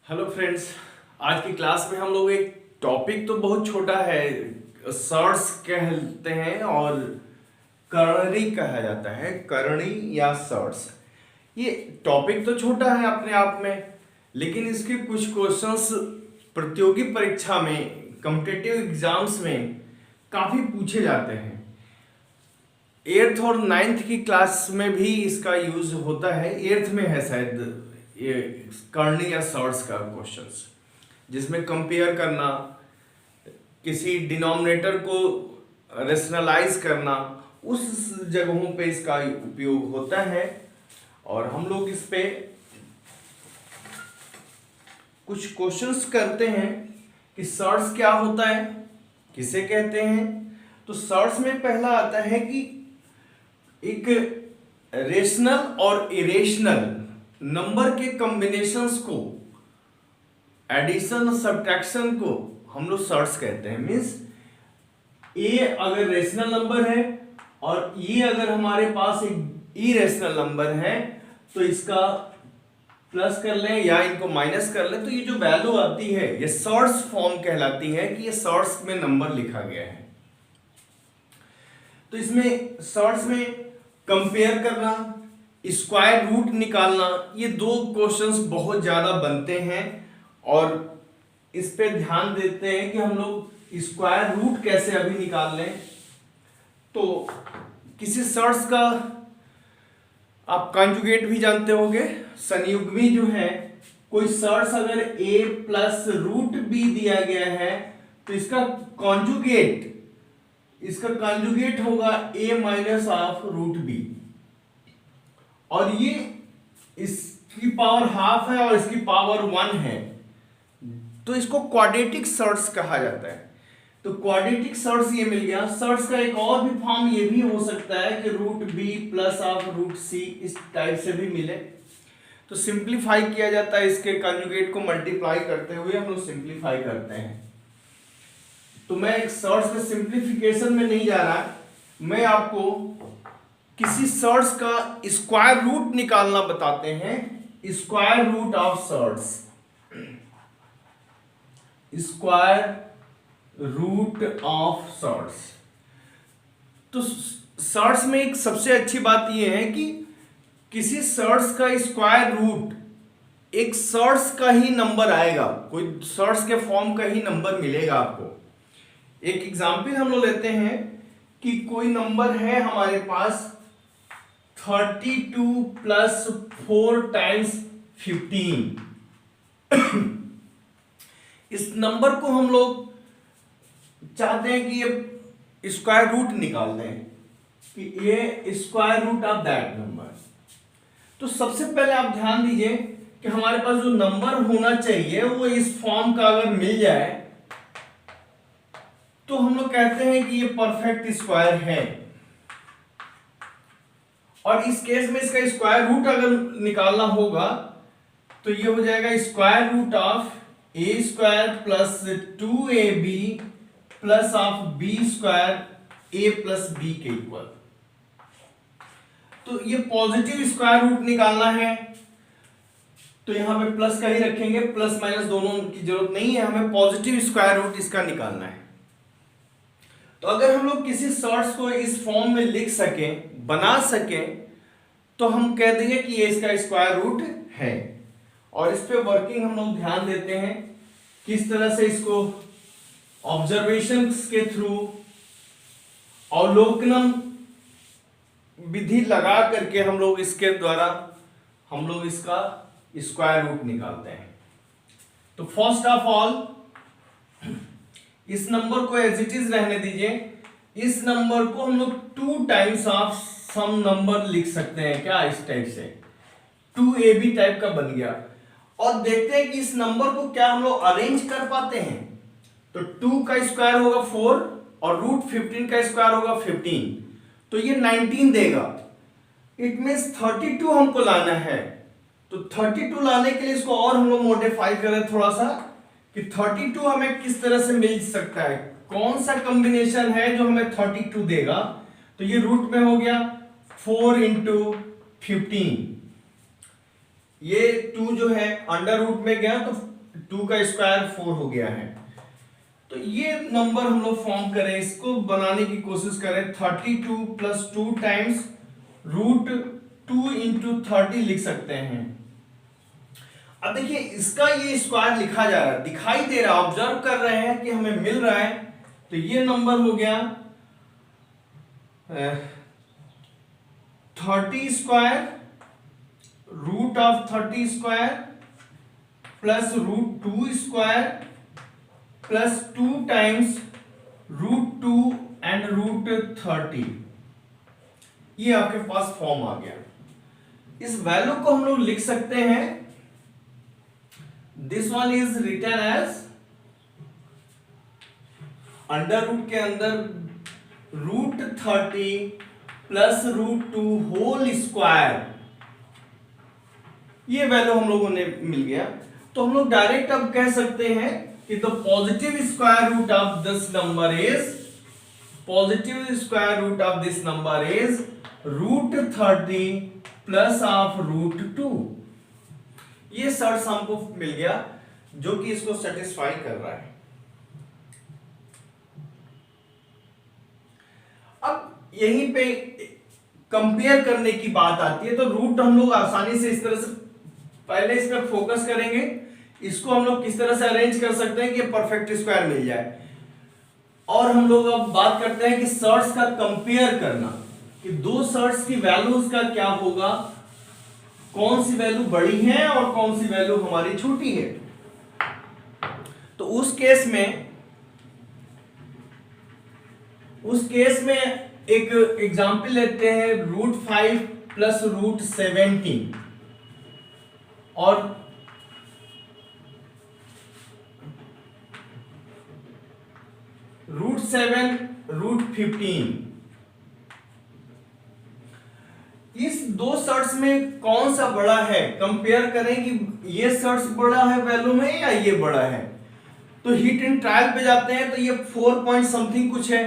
Hello friends. आज की class में हम लोग एक टॉपिक तो बहुत छोटा है, सर्ट्स कहते हैं और करणी कहा जाता है, करणी या सर्ट्स। ये टॉपिक तो छोटा है अपने आप में, लेकिन इसके कुछ क्वेश्चंस प्रतियोगी परीक्षा में, कॉम्पिटिटिव एग्जाम्स में काफ़ी पूछे जाते हैं। 8th और 9th की क्लास में भी इसका यूज होता है। 8th में है शायद ये करनी या सर्ट्स का क्वेश्चंस, जिसमें कंपेयर करना, किसी डिनोमिनेटर को रेशनलाइज करना, उस जगहों पे इसका उपयोग होता है। और हम लोग इस पे कुछ क्वेश्चंस करते हैं कि सर्ट्स क्या होता है, किसे कहते हैं। तो सर्ट्स में पहला आता है कि एक रेशनल और इरेशनल नंबर के कॉम्बिनेशंस को, एडिशन सब्ट्रैक्शन को हम लोग सर्ट्स कहते हैं। मीन्स ए अगर रेशनल नंबर है और ये अगर हमारे पास एक इरेशनल नंबर है तो इसका प्लस कर लें या इनको माइनस कर लें, तो ये जो वैल्यू आती है ये सर्ट्स फॉर्म कहलाती है कि ये सर्ट्स में नंबर लिखा गया है। तो इसमें सर्ट्स में कंपेयर करना, स्क्वायर रूट निकालना, ये दो क्वेश्चंस बहुत ज्यादा बनते हैं और इस पे ध्यान देते हैं कि हम लोग स्क्वायर रूट कैसे अभी निकाल लें। तो किसी सर्ट्स का आप कॉन्जुगेट भी जानते होंगे, संयुग्मी जो है, कोई सर्ट्स अगर a प्लस रूट बी दिया गया है तो इसका कॉन्जुगेट होगा a minus of root B, और ये इसकी पावर हाफ है और इसकी पावर 1 है, तो इसको क्वाड्रेटिक सर्ट्स कहा जाता है। तो क्वाड्रेटिक सर्ट्स ये मिल गया। सर्ट्स का एक और भी फॉर्म ये भी हो सकता है कि root B plus of root C, इस टाइप से भी मिले। तो सिंप्लीफाई किया जाता है, इसके कॉन्जुगेट को मल्टीप्लाई करते हुए हम लोग सिंप्लीफाई करते हैं। तो मैं एक सर्ट्स में सिंप्लीफिकेशन में नहीं जा रहा, मैं आपको किसी सर्ट्स का स्क्वायर रूट निकालना बताते हैं। Square root of surds, square root of surds. तो सर्ट्स में एक सबसे अच्छी बात यह है कि किसी सर्ट्स का स्क्वायर रूट एक सर्ट्स का ही नंबर आएगा, कोई सर्ट्स के फॉर्म का ही नंबर मिलेगा आपको। एक एग्जांपल हम लोग लेते हैं कि कोई नंबर है हमारे पास 32 प्लस 4 टाइम्स 15। इस नंबर को हम लोग चाहते हैं कि ये स्क्वायर रूट निकाल दें, कि ये square root of that number. तो सबसे पहले आप ध्यान दीजिए कि हमारे पास जो नंबर होना चाहिए वो इस फॉर्म का अगर मिल जाए तो हम लोग कहते हैं कि ये परफेक्ट स्क्वायर है। और इस केस में इसका स्क्वायर रूट अगर निकालना होगा तो ये हो जाएगा square root of A square plus 2ab plus of B square A plus B के इक्वल। तो ये पॉजिटिव स्क्वायर रूट निकालना है तो यहां पे प्लस का ही रखेंगे, प्लस माइनस दोनों की जरूरत नहीं है, हमें पॉजिटिव स्क्वायर रूट इसका निकालना है। तो अगर हम लोग किसी सर्ट्स को इस फॉर्म में लिख सकें, बना सकें, तो हम कह देंगे कि ये इसका स्क्वायर रूट है। और इस पे वर्किंग हम लोग ध्यान देते हैं किस तरह से इसको ऑब्जर्वेशंस के थ्रू, अवलोकनम विधि लगा करके हम लोग इसके द्वारा हम लोग इसका स्क्वायर रूट निकालते हैं। तो फर्स्ट ऑफ ऑल इस नंबर को एज इट इज रहने दीजिए। इस नंबर को हम लोग 2 टाइम्स ऑफ सम नंबर लिख सकते हैं, क्या इस टाइप से 2ab टाइप का बन गया। और देखते हैं कि इस नंबर को क्या हम लोग अरेंज कर पाते हैं। तो 2 का स्क्वायर होगा 4 और रूट 15 का स्क्वायर होगा 15, तो ये 19 देगा। इट मींस 32 हमको लाना है। तो 32 लाने के लिए इसको और हम लोग मॉडिफाई करें थोड़ा सा कि 32 हमें किस तरह से मिल सकता है, कौन सा कॉम्बिनेशन है जो हमें 32 देगा। तो ये रूट में हो गया 4 इंटू 15, ये 2 जो है अंडर रूट में गया तो 2 का स्क्वायर 4 हो गया है। तो ये नंबर हम लोग फॉर्म करें, इसको बनाने की कोशिश करें। 32 प्लस 2 टाइम्स रूट 2 इंटू 30 लिख सकते हैं। अब देखिए इसका ये स्क्वायर लिखा जा रहा है, दिखाई दे रहा है, ऑब्जर्व कर रहे हैं कि हमें मिल रहा है। तो ये नंबर हो गया 30 square root of 30 square plus root 2 square plus 2 times root 2 and root 30। ये आपके पास फॉर्म आ गया। इस वैल्यू को हम लोग लिख सकते हैं, this one is written as under root के अंदर root 30 plus root 2 whole square. ये वैल्यू हम लोगों ने मिल गया। तो हम लोग डायरेक्ट अब कह सकते हैं कि the positive square root of this number is root 30 plus of root 2। ये सर्च हमको मिल गया जो कि इसको सेटिस्फाई कर रहा है। अब यहीं पे कंपेयर करने की बात आती है। तो रूट हम लोग आसानी से इस तरह से पहले इस पर फोकस करेंगे, इसको हम लोग किस तरह से अरेंज कर सकते हैं कि परफेक्ट स्क्वायर मिल जाए। और हम लोग अब बात करते हैं कि सर्ट्स का कंपेयर करना, कि दो सर्ट्स की वैल्यूज का क्या होगा, कौन सी वैल्यू बड़ी है और कौन सी वैल्यू हमारी छोटी है। तो उस केस में एक एग्जाम्पल लेते हैं, रूट 5 प्लस रूट 17 और रूट 7 रूट 15। इस दो सर्ट्स में कौन सा बड़ा है, कंपेयर करें कि ये सर्ट्स बड़ा है वैल्यू में या ये बड़ा है। तो हीट एंड ट्रायल पे जाते हैं तो ये 4 पॉइंट समथिंग कुछ है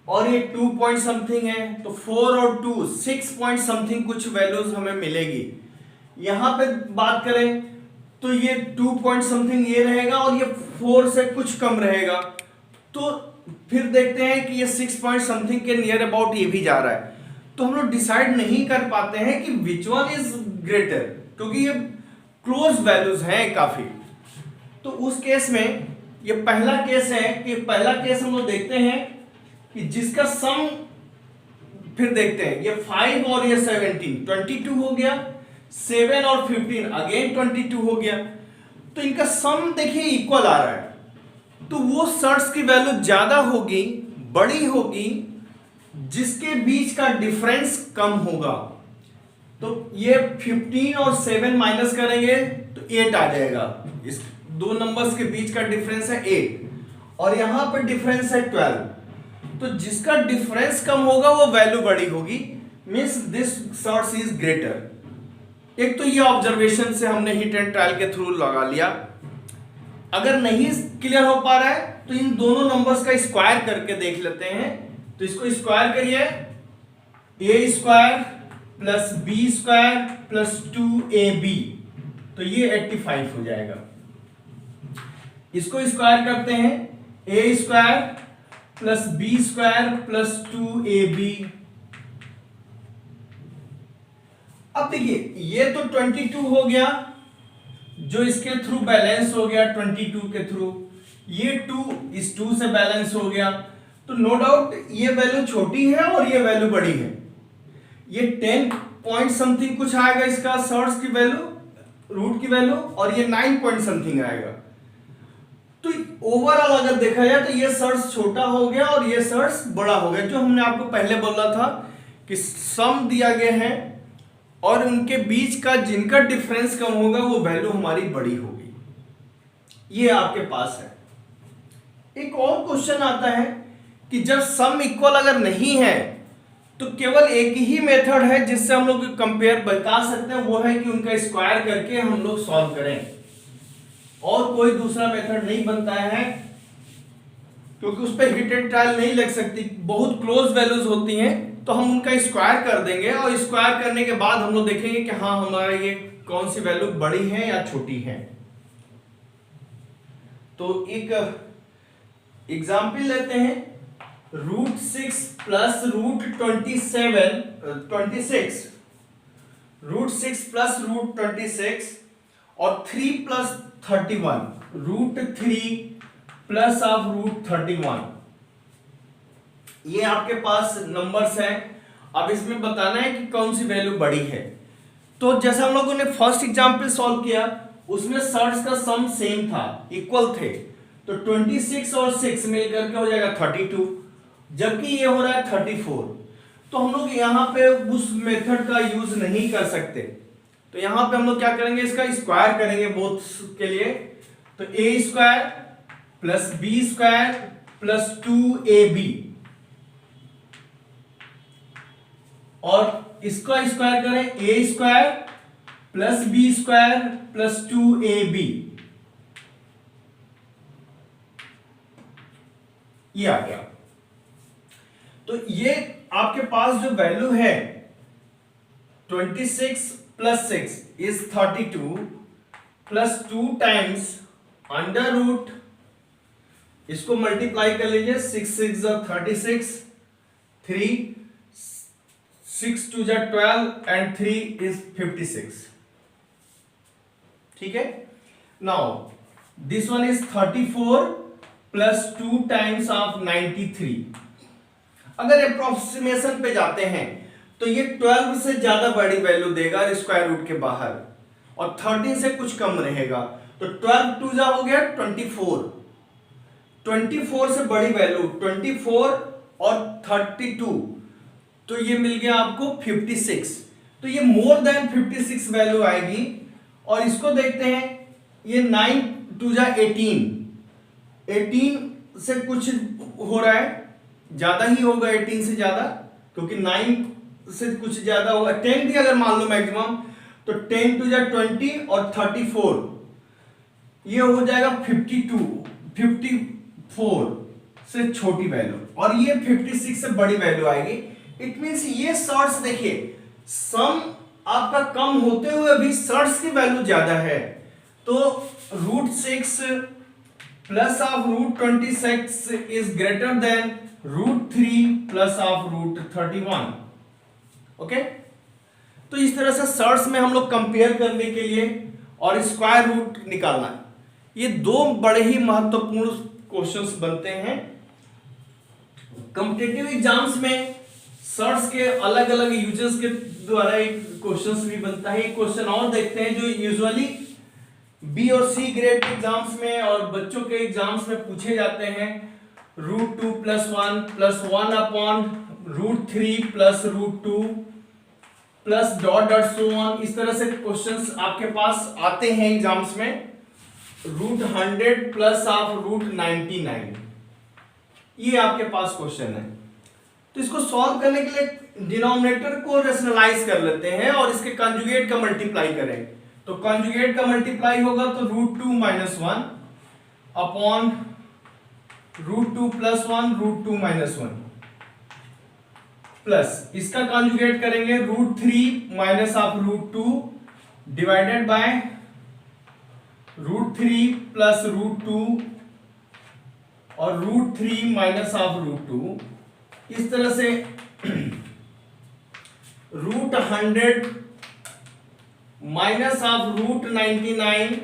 और ये 2 पॉइंट समथिंग है। तो 4 और 2 6 पॉइंट समथिंग कुछ वैल्यूज हमें मिलेगी। यहां पे बात करें तो ये 2 पॉइंट समथिंग ये रहेगा और ये 4 से कुछ कम रहेगा। तो फिर देखते हैं कि ये 6 पॉइंट समथिंग के नियर अबाउट ये भी जा रहा है। तो हम लोग डिसाइड नहीं कर पाते हैं कि विच वन इज ग्रेटर, क्योंकि ये क्लोज वैल्यूज हैं काफी। तो उस केस में ये पहला केस है कि पहला केस हम लोग देखते हैं कि जिसका सम, फिर देखते हैं ये 5 और ये 17 22 हो गया, 7 और 15 अगेन 22 हो गया। तो इनका सम देखिए इक्वल आ रहा है। तो वो सर्ट्स की वैल्यू ज्यादा होगी, बड़ी होगी, जिसके बीच का डिफरेंस कम होगा। तो ये 15 और 7 माइनस करेंगे तो 8 आ जाएगा। इस दो नंबर्स के बीच का डिफरेंस है 8 और यहां पर डिफरेंस है 12। तो जिसका डिफरेंस कम होगा वो वैल्यू बड़ी होगी, means this surds is greater. एक तो ये ऑब्जर्वेशन से हमने हीट एंड ट्रायल के थ्रू लगा लिया। अगर नहीं क्लियर हो पा रहा है तो इन दोनों नंबर्स का स्क्वायर करके देख लेते हैं। तो इसको स्क्वायर करिए, a square plus B square plus 2ab, तो ये 85 हो जाएगा। इसको स्क्वायर करते हैं, a square plus B square plus 2ab। अब देखिए ये तो 22 हो गया जो इसके थ्रू बैलेंस हो गया 22 के थ्रू, ये 2 इस 2 से बैलेंस हो गया। तो नो डाउट ये वैल्यू छोटी है और ये वैल्यू बड़ी है। ये 10 पॉइंट समथिंग कुछ आएगा इसका सर्ट्स की वैल्यू, रूट की वैल्यू, और ये 9 पॉइंट समथिंग आएगा। तो ओवरऑल अगर देखा जाए तो ये सर्ट्स छोटा हो गया और ये सर्ट्स बड़ा हो गया। जो हमने आपको पहले बोला था कि सम दिया गया है और उनके बीच का जिनका डिफरेंस कम होगा वो वैल्यू हमारी बड़ी होगी। ये आपके पास है। एक और क्वेश्चन आता है कि जब सम इक्वल अगर नहीं है तो केवल एक ही मेथड है जिससे हम लोग कंपेयर बता सकते हैं, वो है कि उनका स्क्वायर करके हम लोग सॉल्व करें। और कोई दूसरा मेथड नहीं बनता है क्योंकि उस पर हिट एंड ट्रायल नहीं लग सकती, बहुत क्लोज वैल्यूज होती हैं। तो हम उनका स्क्वायर कर देंगे और स्क्वायर करने के बाद हम लोग देखेंगे कि हाँ हमारा ये कौन सी वैल्यू बड़ी है या छोटी है। तो एक एग्जाम्पल लेते हैं, √6 प्लस √26 √6 और 3 प्लस 31 √3 प्लस ऑफ √31। ये आपके पास नंबर्स हैं। अब इसमें बताना है कि कौन सी वैल्यू बड़ी है। तो जैसा हम लोगों ने फर्स्ट एग्जांपल सॉल्व किया, उसमें सर्ट्स का सम सेम था, इक्वल थे। तो 26 और 6 मिलकर के हो जाएगा 32, जबकि ये हो रहा है 34। तो हम लोग यहाँ पे उस मेथड का यूज नहीं कर सकते। तो यहाँ पे हम लोग क्या करेंगे, इसका स्क्वायर करेंगे बोथ के लिए। तो a² plus b² plus 2ab, और इसका स्क्वायर करें a² plus b² plus 2ab, ये आ गया। तो ये आपके पास जो वैल्यू है 26 plus 6 is 32 plus 2 times under root, इसको मल्टीप्लाई कर लीजिए, 6 6 36, 3 6 2 12 एंड 3 इज 56। ठीक है। Now this one is 34 plus 2 times of 93। अगर अप्रोक्सीमेशन पे जाते हैं तो ये 12 से ज्यादा बड़ी वैल्यू देगा स्क्वायर रूट के बाहर, और 13 से कुछ कम रहेगा। तो 12 2 जा हो गया 24, 24 से बड़ी वैल्यू 24 और 32, तो ये मिल गया आपको 56। तो ये मोर देन 56 वैल्यू आएगी। और इसको देखते हैं, ये 9 2 जा 18, 18 से कुछ हो रहा है, ज्यादा ही होगा 18 से ज्यादा, क्योंकि 9 से कुछ ज्यादा होगा। 10 भी अगर मान लो मैक्सिमम, तो 10 2 जा 20 और 34, ये हो जाएगा 52, 54 से छोटी वैल्यू, और ये 56 से बड़ी वैल्यू आएगी। इट मींस ये सर्ट्स देखिए, सम आपका कम होते हुए भी सर्ट्स की वैल्यू ज्यादा है। तो √6 plus of √26 is greater than √3 plus of √31। Okay. तो इस तरह से सर्ट्स में हम लोग कंपेयर करने के लिए और स्क्वायर रूट निकालना है, ये दो बड़े ही महत्वपूर्ण क्वेश्चंस बनते हैं कॉम्पिटिटिव एग्जाम्स में। सर्ट्स के अलग अलग यूजर्स के द्वारा एक क्वेश्चंस भी बनता है। एक क्वेश्चन और देखते हैं जो यूजुअली बी और सी ग्रेड एग्जाम्स में और बच्चों के एग्जाम्स में पूछे जाते हैं। √2 plus 1 plus 1 upon √3 plus √2 plus dot dot so on, इस तरह से क्वेश्चंस आपके पास आते हैं एग्जाम्स में। √100 प्लस ऑफ √99, ये आपके पास क्वेश्चन है। तो इसको सॉल्व करने के लिए डिनोमिनेटर को रेशनलाइज कर लेते हैं और इसके कंजुगेट का मल्टीप्लाई करें। तो कंजुगेट का मल्टीप्लाई होगा तो √2 minus 1 upon √2 plus 1 √2 minus 1 plus इसका कंजुगेट करेंगे √3 minus of √2 divided by √3 plus √2 और √3 माइनस ऑफ √2। इस तरह से √100 माइनस ऑफ √99,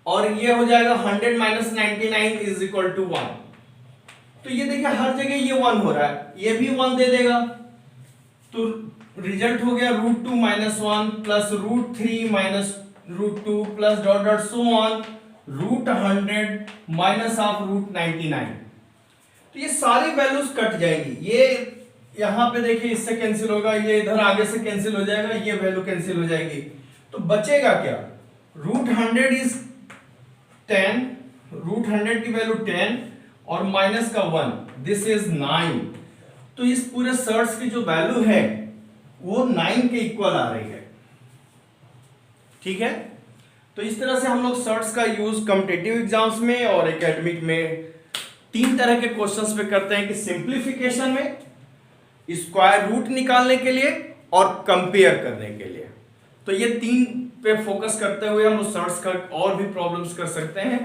और ये हो जाएगा 100 माइनस 99 इज इक्वल टू 1। तो ये देखिए हर जगह ये 1 हो रहा है, ये भी 1 दे देगा। तो रिजल्ट हो गया √2 minus 1 plus √3 minus √2 plus dot dot so on √100 minus of √99। तो ये सारी वैल्यूज कट जाएंगी। ये यहां पे देखिए इससे कैंसिल होगा, ये इधर आगे से कैंसिल हो जाएगा, ये वैल्यू कैंसिल हो जाएगी। तो बचेगा क्या, √100 इज 10, √100 की वैल्यू 10 और माइनस का 1, दिस इज 9। तो इस पूरे सर्ट्स की जो वैल्यू है वो 9 के इक्वल आ रही है। ठीक है। तो इस तरह से हम लोग सर्ट्स का यूज कॉम्पिटिटिव एग्जाम्स में और एकेडमिक में 3 तरह के क्वेश्चंस पे करते हैं कि सिंप्लीफिकेशन में, स्क्वायर रूट निकालने के लिए और कंपेयर करने के लिए। तो ये 3 पे फोकस करते हुए हम लोग सर्ट्स का और भी प्रॉब्लम्स कर सकते हैं।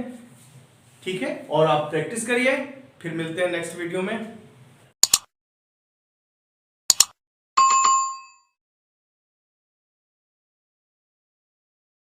ठीक है, और आप प्रैक्टिस करिए। फिर मिलते हैं नेक्स्ट वीडियो में।